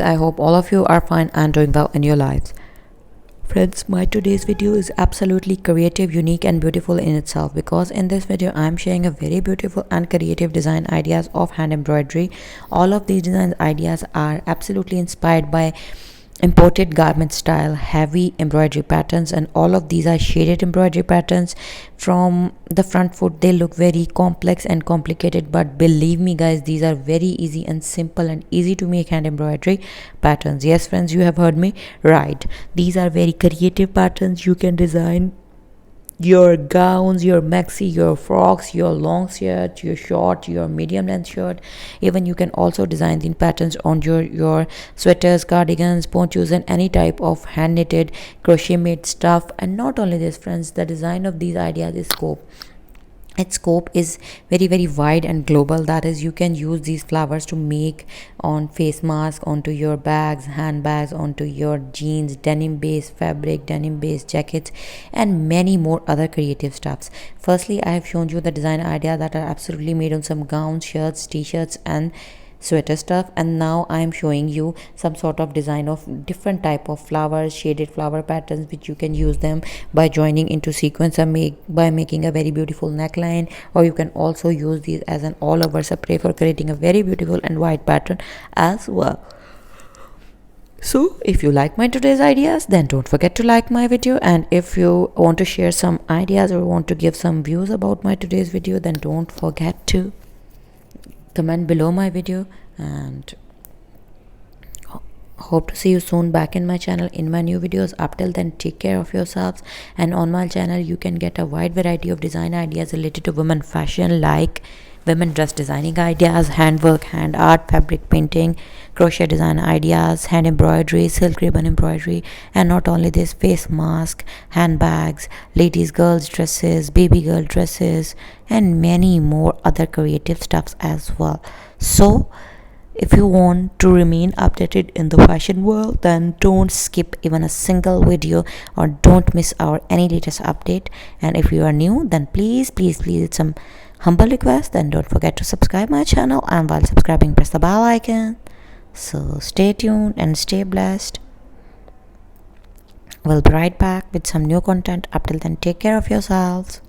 I hope all of you are fine and doing well in your lives. Friends, my today's video is absolutely creative, unique and beautiful in itself, because in this video I am sharing a very beautiful and creative design ideas of hand embroidery. All of these design ideas are absolutely inspired by imported garment style heavy embroidery patterns, and all of these are shaded embroidery patterns. From the front foot they look very complex and complicated, but believe me guys, these are very easy and simple and easy to make hand embroidery patterns. Yes friends, you have heard me right. These are very creative patterns. You can design your gowns, your maxi, your frocks, your long shirt, your short, your medium length shirt. Even you can also design the patterns on your sweaters, cardigans, ponchos and any type of hand knitted crochet made stuff. And not only this friends, the design of these ideas is scope. Its scope is very wide and global. That is, you can use these flowers to make on face mask, onto your bags, handbags, onto your jeans, denim based fabric, denim based jackets and many more other creative stuffs. Firstly, I have shown you the design idea that are absolutely made on some gowns, shirts, t-shirts and sweater stuff, and now I am showing you some sort of design of different type of flowers, shaded flower patterns, which you can use them by joining into sequence and by making a very beautiful neckline, or you can also use these as an all over spray for creating a very beautiful and wide pattern as well. So if you like my today's ideas, then don't forget to like my video, and if you want to share some ideas or want to give some views about my today's video, then don't forget to comment below my video, and hope to see you soon back in my channel in my new videos. Up till then, take care of yourselves, and on my channel you can get a wide variety of design ideas related to women fashion, like women dress designing ideas, handwork, hand art, fabric painting, crochet design ideas, hand embroidery, silk ribbon embroidery, and not only this, face mask, handbags, ladies girls dresses, baby girl dresses and many more other creative stuffs as well. So if you want to remain updated in the fashion world, then don't skip even a single video or don't miss our any latest update. And if you are new, then please it's some humble request, then don't forget to subscribe my channel, and while subscribing press the bell icon. So stay tuned and stay blessed. We'll be right back with some new content. Up till then, take care of yourselves.